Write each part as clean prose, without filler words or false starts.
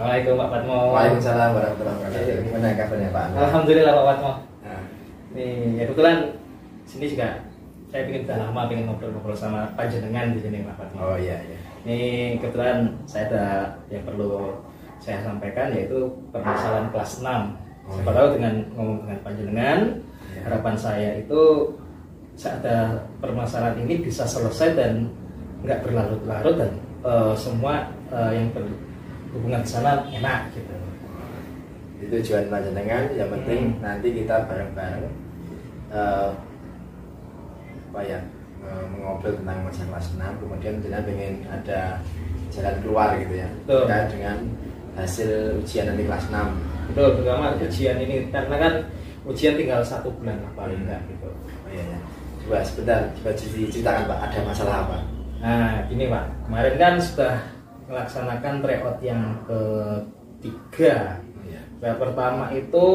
Assalamualaikum Pak Fatmo. Waalaikumsalam warahmatullahi wabarakatuh. Gimana kabarnya Pak? Alhamdulillah Pak Fatmo. Nah, Nih, ya kebetulan sini juga saya udah lama pengen ngobrol-ngobrol sama panjenengan di sini Pak Fatmo. oh iya. Ini kebetulan saya ada yang perlu saya sampaikan, yaitu permasalahan kelas 6. Siapa tahu dengan ngomong dengan panjenengan, harapan saya itu saat ada permasalahan ini bisa selesai dan nggak berlarut-larut dan semua yang berhubungan ke sana enak gitu. Itu tujuan panjenengan. Yang penting nanti kita bareng-bareng mengobrol tentang masa kelas 6, kemudian kita pengen ada jalan keluar gitu ya. Terkait dengan hasil ujian nanti kelas 6. Betul, terutama ujian ini karena kan ujian tinggal 1 bulan lah paling enggak gitu. Oh iya. Coba sebentar, coba diceritakan Pak, ada masalah apa? Nah, gini Pak, kemarin kan sudah melaksanakan tryout yang ketiga. Tryout pertama itu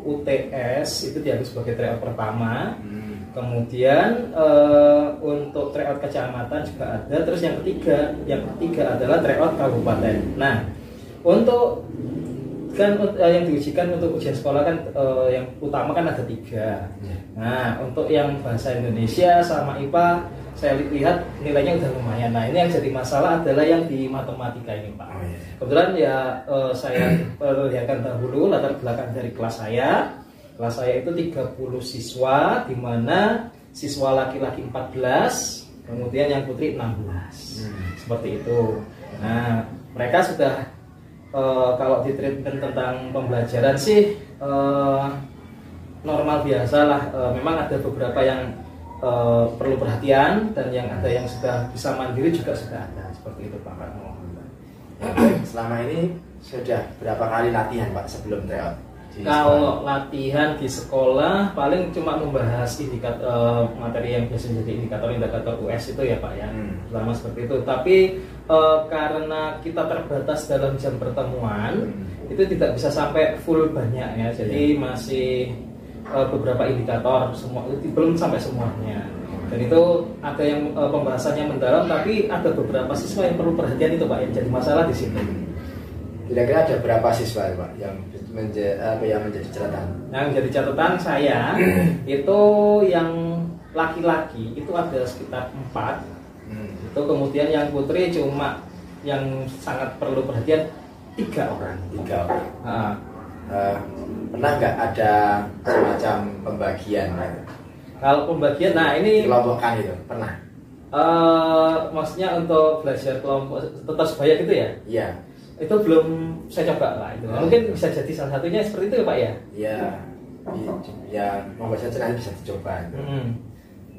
UTS, itu dianggap sebagai tryout pertama. Kemudian untuk tryout kecamatan juga ada. Terus yang ketiga adalah tryout kabupaten. Nah, untuk kan yang diujikan untuk ujian sekolah kan yang utama kan ada 3. Nah, untuk yang bahasa Indonesia sama IPA saya lihat nilainya udah lumayan. Nah, ini yang jadi masalah adalah yang di matematika ini Pak. Kebetulan ya saya perlihatkan dahulu latar belakang dari kelas saya. Kelas saya itu 30 siswa, di mana siswa laki-laki 14, kemudian yang putri 16. Seperti itu. Nah, mereka sudah kalau di treatment tentang pembelajaran sih normal biasa lah. Memang ada beberapa yang perlu perhatian dan yang ada yang sudah bisa mandiri juga sudah ada. Seperti itu Pak Fatmo. Selama ini sudah berapa kali latihan Pak sebelum tryout? Kalau latihan di sekolah paling cuma membahas materi yang biasa jadi indikator US itu ya Pak ya. Selama seperti itu. Tapi karena kita terbatas dalam jam pertemuan, itu tidak bisa sampai full banyak ya. Jadi masih beberapa indikator, semua belum sampai semuanya. Dan itu ada yang pembahasannya mendalam, tapi ada beberapa siswa yang perlu perhatian itu Pak, yang jadi masalah di sini. Kira-kira ada berapa siswa Pak yang menjadi catatan? Yang menjadi catatan saya itu yang laki-laki itu ada sekitar 4. Itu kemudian yang putri cuma yang sangat perlu perhatian 3 orang. 3 orang. Pernah nggak ada semacam pembagian? Kalau pembagian, nah ini kelompokkan itu pernah? Maksudnya untuk belajar kelompok tetap sebaya gitu ya? Iya. Itu belum saya coba lah itu. Mungkin bisa jadi salah satunya seperti itu ya Pak ya? Iya. Ya, monggo saja nanti bisa dicoba.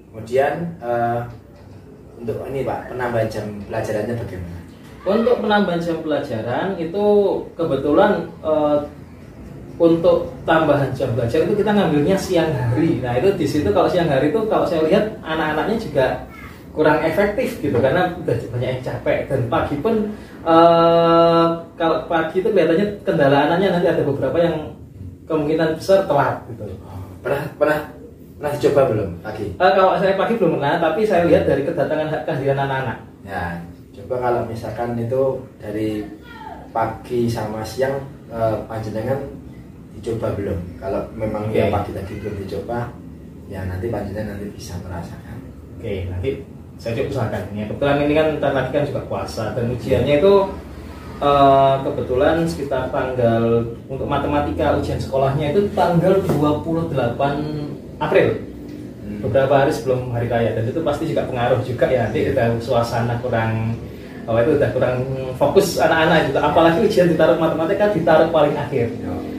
Kemudian untuk ini Pak, penambahan jam pelajarannya bagaimana? Untuk penambahan jam pelajaran itu kebetulan untuk tambahan jam belajar itu kita ngambilnya siang hari. Nah itu di situ kalau siang hari itu kalau saya lihat anak-anaknya juga kurang efektif gitu karena udah banyak yang capek, dan pagi pun kalau pagi itu kelihatannya kendala anaknya nanti ada beberapa yang kemungkinan besar telat gitu. Pernah dicoba belum pagi? Kalau saya pagi belum pernah, tapi saya lihat dari kehadiran anak-anak. Ya, coba kalau misalkan itu dari pagi sama siang panjenengan dicoba belum? Kalau memang ya pagi tadi belum dicoba, ya nanti panjenengan nanti bisa merasakan. Oke, nanti saya coba usahakan ya. Kebetulan ini kan ntar lagi kan juga puasa dan ujiannya itu kebetulan sekitar tanggal untuk matematika ujian sekolahnya itu tanggal 28 April. Beberapa hari sebelum hari raya, dan itu pasti juga pengaruh juga ya. Nanti udah suasana kurang itu udah kurang fokus anak-anak juga, apalagi ujian ditaruh matematika ditaruh paling akhir.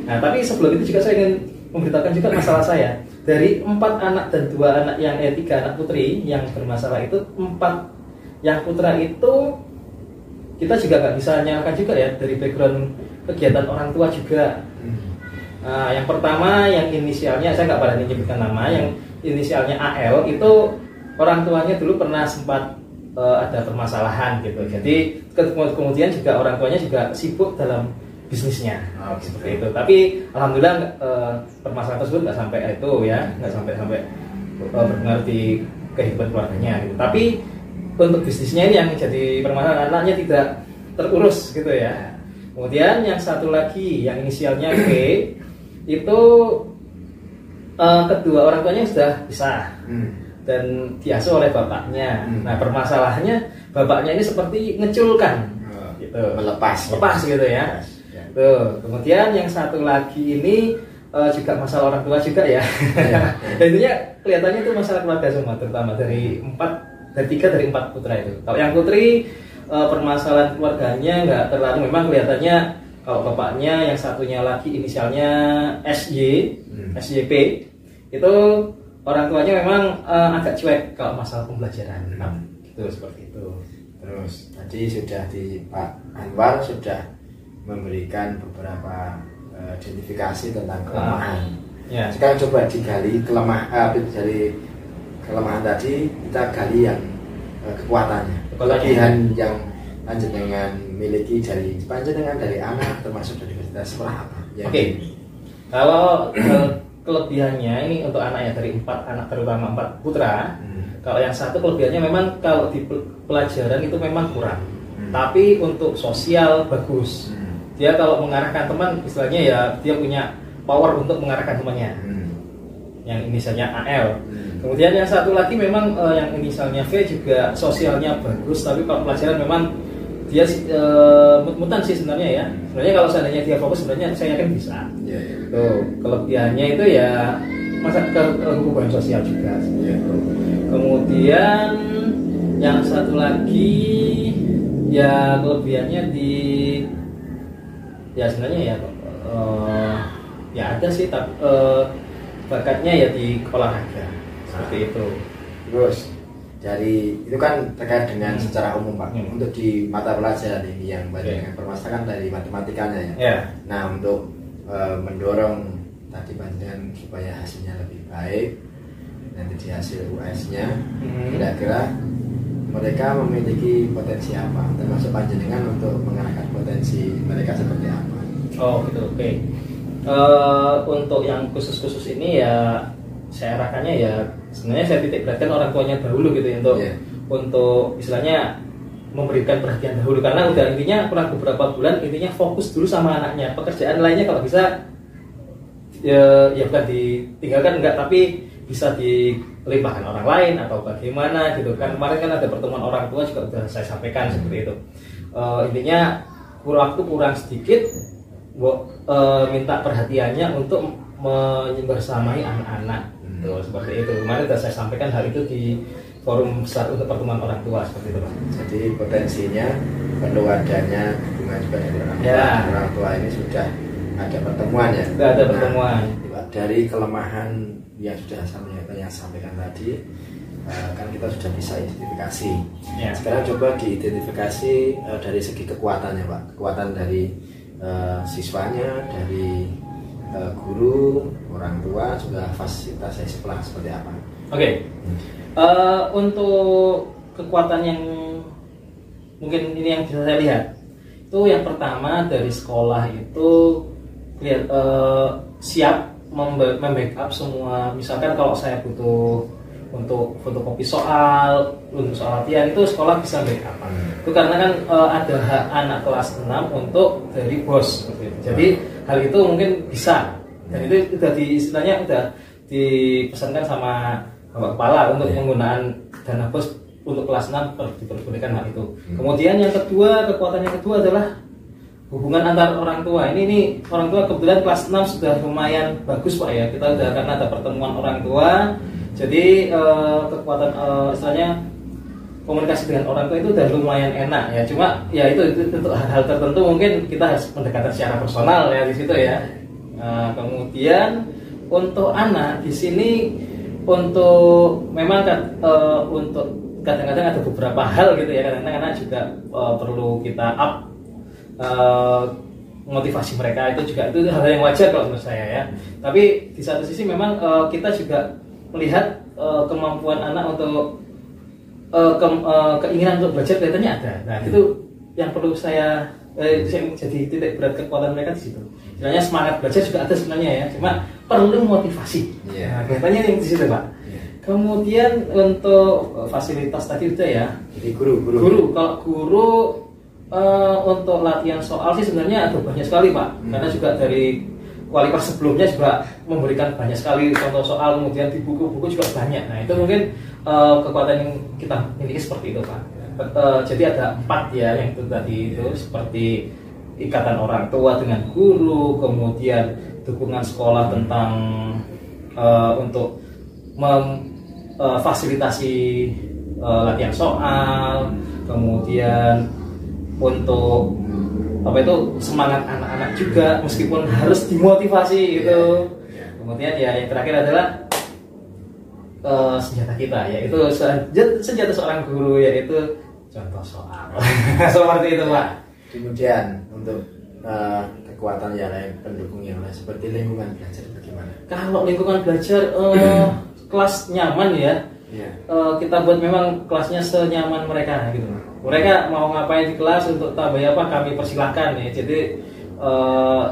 Nah, tapi sebelum itu juga saya ingin memberitakan juga masalah saya. Dari 4 anak dan 2 anak yang 3 anak putri yang bermasalah itu, 4 yang putra itu kita juga nggak bisa nyalakan juga ya dari background kegiatan orang tua juga. Nah, yang pertama yang inisialnya saya nggak berani menyebutkan nama, yang inisialnya AL itu orang tuanya dulu pernah sempat ada permasalahan gitu. Jadi kemudian juga orang tuanya juga sibuk dalam bisnisnya seperti itu. Tapi alhamdulillah permasalahan tersebut nggak sampai itu ya, nggak sampai berpengaruh di kehidupan keluarganya gitu. Tapi untuk bisnisnya ini yang jadi permasalahan, anaknya tidak terurus gitu ya. Kemudian yang satu lagi yang inisialnya P itu kedua orang tuanya sudah pisah dan diasuh oleh bapaknya. Nah permasalahannya bapaknya ini seperti ngeculkan, gitu. Lepas gitu ya. Tuh. Kemudian yang satu lagi ini juga masalah orang tua juga ya. Dan intinya kelihatannya itu masalah keluarga semua, terutama dari 3 dari 4 putra itu. Kalau yang putri permasalahan keluarganya nggak terlalu, memang kelihatannya kalau bapaknya yang satunya lagi inisialnya SYP itu orang tuanya memang agak cuek kalau masalah pembelajaran, gitu seperti itu. Terus tadi sudah di Pak Anwar sudah memberikan beberapa identifikasi tentang kelemahan. Sekarang coba digali dari kelemahan tadi kita gali yang kekuatannya. Kelebihan yang panjenengan miliki dari panjenengan, dari anak termasuk dari universitas sekolah apa? Oke. Kalau kelebihannya ini untuk anaknya dari 4 anak, terutama 4 putra. Kalau yang satu kelebihannya memang kalau di pelajaran itu memang kurang. Tapi untuk sosial bagus. Dia kalau mengarahkan teman, istilahnya ya dia punya power untuk mengarahkan temannya. Yang inisialnya AL. Kemudian yang satu lagi memang yang inisialnya V juga sosialnya bagus, tapi kalau pelajaran memang dia mut-mutan sih sebenarnya ya. Sebenarnya kalau seandainya dia fokus, sebenarnya saya yakin bisa. Tuh, kelebihannya itu ya masa hubungan sosial juga. Kemudian yang satu lagi ya kelebihannya di ya sebenarnya ya ada sih, tapi bakatnya ya di olahraga seperti itu. Terus dari itu kan terkait dengan secara umum Pak. Untuk di mata pelajaran ini yang banyak dengan permasalahan dari matematikanya ya. Nah untuk mendorong tadi panjenengan supaya hasilnya lebih baik nanti di hasil US-nya, kira-kira mereka memiliki potensi apa, termasuk panjenengan untuk mengarahkan potensi mereka seperti apa? Oh gitu, oke. Untuk yang khusus-khusus ini ya saya arahkannya ya sebenarnya saya titik beratkan orang tuanya dahulu gitu ya, untuk istilahnya memberikan perhatian dahulu, karena udah intinya kurang beberapa bulan intinya fokus dulu sama anaknya. Pekerjaan lainnya kalau bisa ya bukan ditinggalkan enggak, tapi bisa dilimpahkan orang lain atau bagaimana gitu kan. Kemarin kan ada pertemuan orang tua juga udah saya sampaikan seperti itu. Intinya waktu kurang sedikit, minta perhatiannya untuk membersamai anak-anak gitu, seperti itu. Kemarin sudah saya sampaikan hal itu di forum besar untuk pertemuan orang tua seperti itu Pak. Jadi potensinya perlu adanya hubungan juga dari orang tua. Orang tua ini sudah ada pertemuan ya. Sudah ada pertemuan. Dari kelemahan yang sudah saya sampaikan tadi, kan kita sudah bisa identifikasi. Sekarang coba diidentifikasi dari segi kekuatannya Pak. Kekuatan dari siswanya, dari guru, orang tua, juga fasilitas sekolah seperti apa? Untuk kekuatan yang mungkin ini yang bisa saya lihat, itu yang pertama dari sekolah itu siap membackup semua. Misalkan kalau saya butuh untuk fotokopi soal, untuk soal latihan, itu sekolah bisa backup. Itu karena kan ada hak anak kelas 6 untuk dari bos. Jadi hal itu mungkin bisa. Dan itu udah istilahnya udah dipesankan sama Bapak Kepala untuk penggunaan dana bos untuk kelas 6 diperbolehkan hal itu. Kemudian yang kedua, kekuatan yang kedua adalah hubungan antar orang tua. Ini orang tua kebetulan kelas 6 sudah lumayan bagus Pak ya. Kita udah karena ada pertemuan orang tua. Jadi kekuatan istilahnya komunikasi dengan orang tua itu udah lumayan enak ya. Cuma ya itu untuk hal-hal tertentu mungkin kita harus pendekatan secara personal ya di situ ya. Kemudian untuk anak di sini untuk memang untuk kadang-kadang ada beberapa hal gitu ya. Kadang-kadang anak juga perlu kita up motivasi mereka, itu juga itu hal yang wajar kalau menurut saya ya. Tapi di satu sisi memang kita juga melihat kemampuan anak untuk keinginan untuk belajar kelihatannya ada. Nah itu yang perlu saya jadi titik berat kekuatan mereka di situ. Sebenarnya semangat belajar juga ada sebenarnya ya, cuma perlu motivasi. Nah, kelihatannya yang di situ Pak. Kemudian untuk fasilitas tadi udah ya. Jadi guru. Kalau guru Untuk latihan soal sih sebenarnya ada banyak sekali Pak, karena juga dari kualitas sebelumnya juga memberikan banyak sekali contoh soal, kemudian di buku-buku juga banyak. Nah itu mungkin kekuatan yang kita miliki seperti itu Pak. Jadi ada 4 ya yang itu tadi itu, seperti ikatan orang tua dengan guru, kemudian dukungan sekolah tentang untuk memfasilitasi latihan soal, kemudian untuk apa itu semangat anak-anak juga meskipun harus dimotivasi gitu. Kemudian ya yang terakhir adalah senjata kita, yaitu senjata seorang guru, yaitu contoh soal. Seperti itu Pak. Kemudian untuk kekuatan yang lain, pendukung yang lain seperti lingkungan belajar bagaimana? Kalau lingkungan belajar kelas nyaman ya. Kita buat memang kelasnya senyaman mereka gitu. Mereka mau ngapain di kelas, untuk tambah apa kami persilahkan ya. Jadi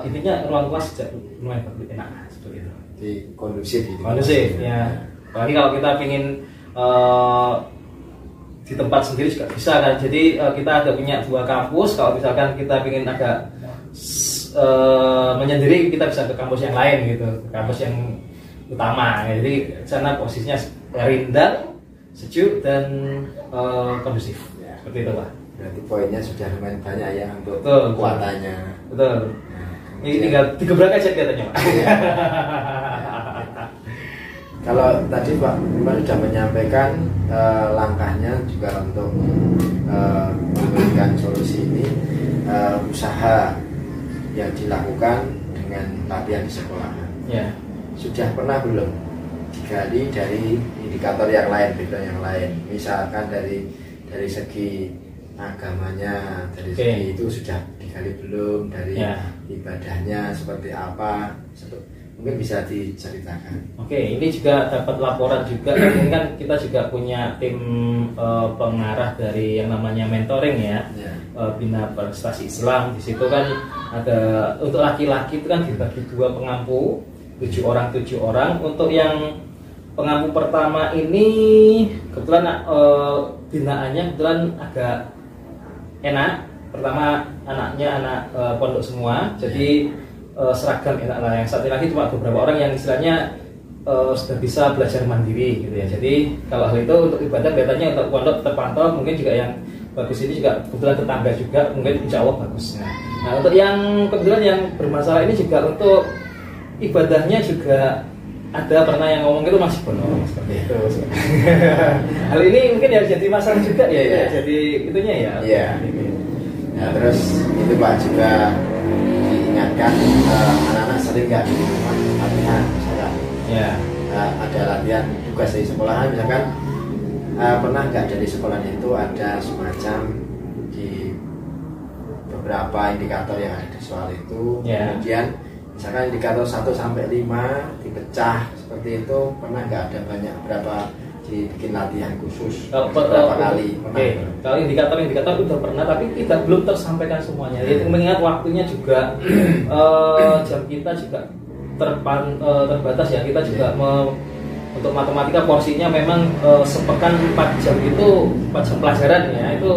intinya ruang kelas lumayan enak seperti itu. Di kondusif gitu. Kondusif ya. Apalagi kalau kita ingin di tempat sendiri juga bisa kan. Jadi kita ada punya 2 kampus. Kalau misalkan kita ingin agak menyendiri, kita bisa ke kampus yang lain gitu, kampus yang utama. Jadi sana posisinya rindang, sejuk dan kondusif. Seperti itu Pak. Berarti poinnya sudah lumayan banyak ya untuk kekuatannya. Betul. Ini tinggal digebrak aja katanya Pak. Kalau tadi Pak sudah menyampaikan langkahnya juga untuk memberikan solusi ini, usaha yang dilakukan dengan latihan di sekolah. Ya. Sudah pernah belum digali dari indikator yang lain, background yang lain, misalkan dari segi agamanya, dari segi itu sudah digali belum, dari ibadahnya seperti apa, mungkin bisa diceritakan. Oke, ini juga dapat laporan juga. Ini kan kita juga punya tim pengarah dari yang namanya mentoring ya, Bina Prestasi Islam. Di situ kan ada untuk laki-laki itu kan dibagi 2 pengampu, 7 orang. Untuk yang pengampu pertama ini kebetulan binaannya kebetulan agak enak. Pertama anaknya anak pondok semua, jadi seragam enak lah. Yang satu lagi cuma beberapa orang yang istilahnya sudah bisa belajar mandiri gitu ya. Jadi kalau hal itu untuk ibadah kelihatannya untuk pondok terpantau, mungkin juga yang bagus ini juga kebetulan tetangga juga, mungkin insya Allah bagus. Nah untuk yang kebetulan yang bermasalah ini juga untuk ibadahnya juga ada pernah yang ngomong itu masih bono seperti itu. Hal ini mungkin ya jadi masalah juga ya, jadi itunya ya. Iya. Nah, terus itu Pak juga diingatkan anak-anak sering nggak di rumah latihan misalkan. Ya. Ada latihan tugas dari sekolahan misalkan, pernah nggak dari sekolahnya itu ada semacam di beberapa indikator yang ada di soal itu, kemudian misalkan indikator 1 sampai 5 dipecah seperti itu, pernah nggak ada banyak berapa dibikin latihan khusus berapa kali? Kalau indikator udah pernah, tapi belum tersampaikan semuanya. Jadi mengingat waktunya juga jam kita juga terbatas ya. Kita juga untuk matematika porsinya memang sepekan 4 jam itu 4 jam pelajaran ya, itu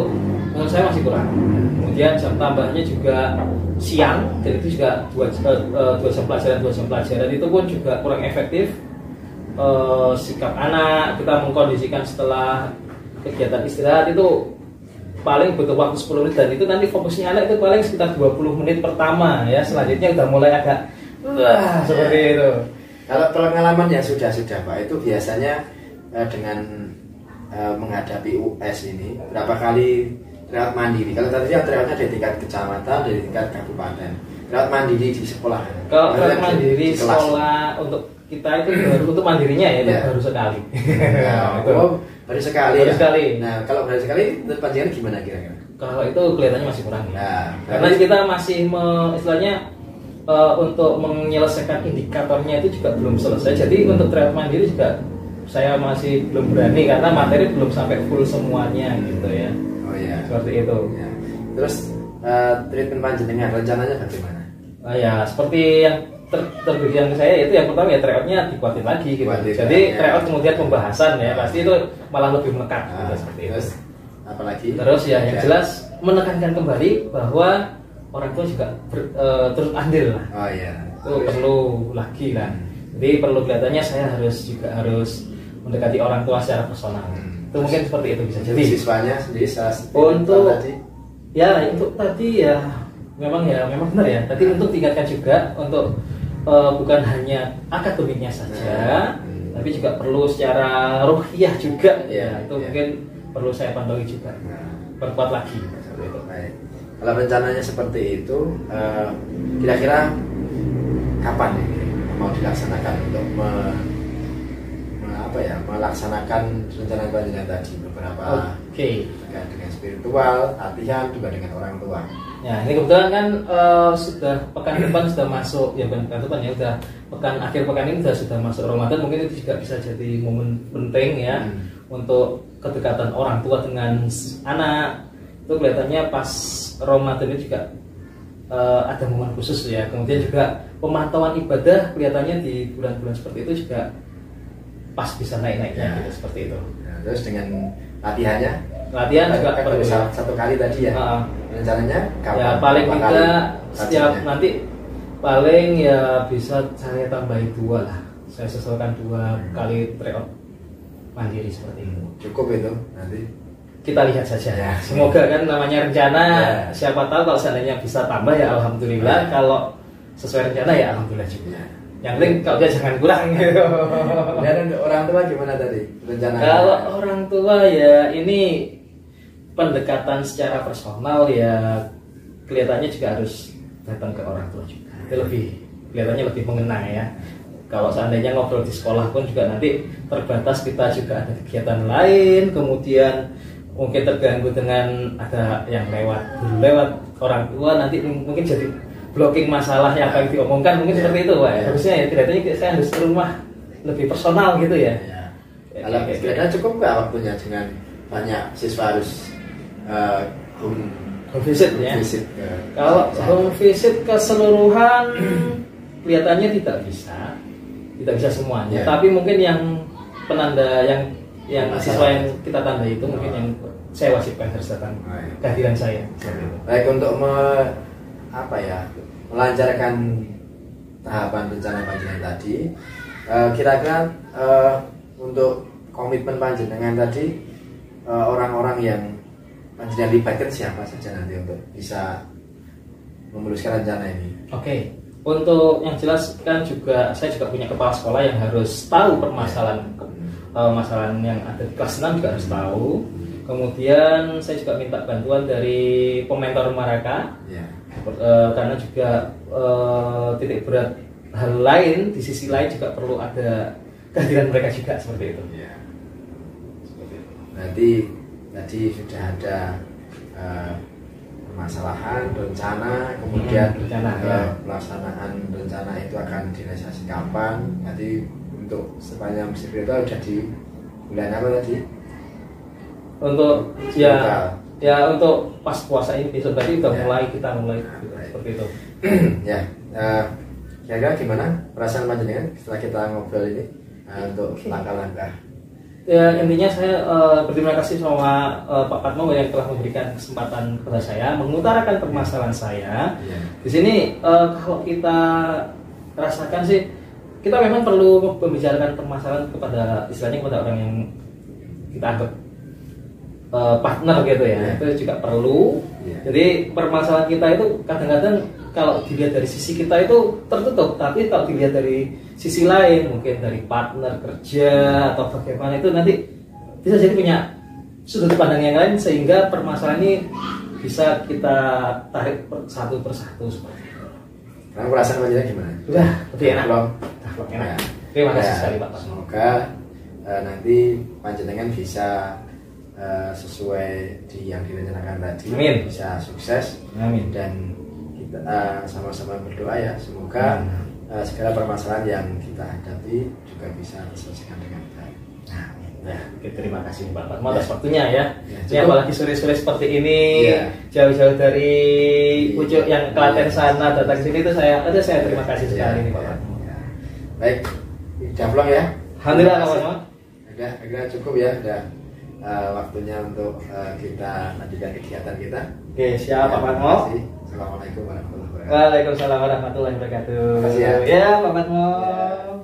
menurut saya masih kurang. Kemudian jam tambahnya juga siang, dan itu juga 2 jam pelajaran itu pun juga kurang efektif. Sikap anak kita mengkondisikan setelah kegiatan istirahat itu paling butuh waktu 10 menit, dan itu nanti fokusnya anak itu paling sekitar 20 menit pertama ya, selanjutnya udah mulai agak seperti itu. Kalau pengalaman yang sudah Pak, itu biasanya dengan menghadapi US ini berapa kali tryout mandiri? Kalau tadi tryoutnya dari tingkat kecamatan, dari tingkat kabupaten, tryout mandiri di sekolah. Kalau tryout mandiri di sekolah untuk kita itu baru untuk mandirinya ya, baru sekali. Baru sekali. Nah, kalau baru sekali, panjangan gimana kira-kira? Kalau itu kelihatannya masih kurang ya. Karena kita masih istilahnya untuk menyelesaikan indikatornya itu juga belum selesai. Jadi untuk tryout mandiri juga saya masih belum berani karena materi belum sampai full semuanya gitu ya. Oh ya. Seperti itu. Ya. Terus treatment panjenengan rencananya bagaimana? Ya seperti yang terberikan ke saya, itu yang pertama ya tryoutnya dikuatin lagi gitu. Jadi tryout kemudian pembahasan ya, pasti itu malah lebih melekat gitu, seperti terus, itu. Apalagi? Terus ya yang jelas menekankan kembali bahwa orang tua juga turut andil lah. Oh iya. Itu perlu lagi lah. Jadi perlu kelihatannya saya harus mendekati orang tua secara personal. Itu mungkin seperti itu bisa jadi. Siswanya sendiri untuk tadi. Ya untuk tadi ya memang benar ya. Tadi untuk tingkatkan juga untuk bukan hanya akademiknya saja, tapi juga perlu secara ruhiyah juga. Ya, itu mungkin perlu saya pantau juga. Perkuat lagi. Baik. Kalau rencananya seperti itu, kira-kira kapan ini mau dilaksanakan untuk melaksanakan rencana panjenengan tadi beberapa dengan spiritual, latihan juga dengan orang tua. Ya, ini kebetulan kan sudah pekan depan sudah masuk, ya bukan pekan depan ya, udah akhir pekan ini sudah masuk Ramadan, mungkin itu juga bisa jadi momen penting ya untuk kedekatan orang tua dengan anak. Itu kelihatannya pas Ramadan itu juga ada momen khusus ya. Kemudian juga pemantauan ibadah kelihatannya di bulan-bulan seperti itu juga pas bisa naik-naiknya gitu, seperti itu. Nah, terus dengan latihan juga perlu satu kali tadi ya. Rencananya kapan? Ya paling tidak setiap nanti paling ya bisa saya tambahin 2 lah. Saya sesuaikan 2 kali tryout mandiri seperti itu. Cukup itu nanti. Kita lihat saja ya. Semoga kan namanya rencana. Siapa tahu kalau seandainya bisa tambah ya alhamdulillah. Kalau sesuai rencana ya alhamdulillah juga. Yang penting kalau dia jangan kurang gitu. Dan untuk orang tua gimana tadi rencana? Kalau orang tua ya ini pendekatan secara personal ya kelihatannya juga harus datang ke orang tua juga. Itu kelihatannya lebih mengena ya. Kalau seandainya ngobrol di sekolah pun juga nanti terbatas, kita juga ada kegiatan lain, kemudian mungkin terganggu dengan ada yang lewat orang tua, nanti mungkin jadi blocking masalah yang akan diomongkan, mungkin seperti itu Pak. Harusnya ya kelihatannya saya harus ke rumah lebih personal gitu ya. Kalau kira-kira cukup nggak waktunya dengan banyak siswa harus home visit ya? Kalau home visit keseluruhan kelihatannya tidak bisa semuanya. Tapi mungkin yang penanda yang siswa yang kita tanda itu mungkin yang saya wajibkan harus datang kehadiran saya. Baik, untuk melancarkan tahapan rencana panjenengan tadi, kira-kira untuk komitmen panjenengan tadi, orang-orang yang panjenengan libatkan siapa saja nanti untuk bisa memuluskan rencana ini? Oke. Untuk yang jelas kan juga saya juga punya kepala sekolah yang harus tahu permasalahan yang ada di kelas 6 juga harus tahu. Kemudian saya juga minta bantuan dari pementor mereka karena juga titik berat hal lain di sisi lain juga perlu ada kehadiran mereka juga seperti itu. Berarti tadi sudah ada permasalahan, rencana, kemudian pelaksanaan rencana itu akan direalisasi kapan. Nanti untuk sepanjang spiritual sudah di bulan apa tadi? Untuk untuk pas puasa ini besok tadi udah kita mulai seperti itu. Kira-kira gimana perasaan panjenengan setelah kita ngobrol ini untuk langkah-langkah? Ya intinya saya berterima kasih sama Pak Patmo yang telah memberikan kesempatan kepada saya mengutarakan permasalahan saya. Di sini kalau kita rasakan sih kita memang perlu membicarakan permasalahan istilahnya kepada orang yang kita anggap partner gitu ya. Itu juga perlu. Jadi permasalahan kita itu kadang-kadang kalau dilihat dari sisi kita itu tertutup, tapi kalau dilihat dari sisi lain, mungkin dari partner kerja atau bagaimana, itu nanti bisa jadi punya sudut pandang yang lain sehingga permasalahan ini bisa kita tarik satu persatu seperti itu. Karena perasaan panjenengan gimana? Udah, lebih enak. Enak. Terima kasih sekali Pak. Semoga nanti panjenengan bisa sesuai yang direncanakan tadi. Amin. Bisa sukses. Amin. Dan kita sama-sama berdoa ya, semoga segala permasalahan yang kita hadapi juga bisa diselesaikan dengan baik. Terima kasih Pak Patmo atas waktunya ya. Ini apalagi sore-sore seperti ini, jauh-jauh dari Pucuk yang Klaten sana datang sini itu saya terima kasih sekali nih Pak Patmo. Baik, Jablong ya. Alhamdulillah Pak Patmo. Udah cukup ya, udah waktunya untuk kita lanjutkan kegiatan kita. Oke, siap Pak Fatmo. Assalamualaikum warahmatullahi wabarakatuh. Waalaikumsalam warahmatullahi wabarakatuh. Terima kasih ya. Ya, Pak Fatmo. Ya.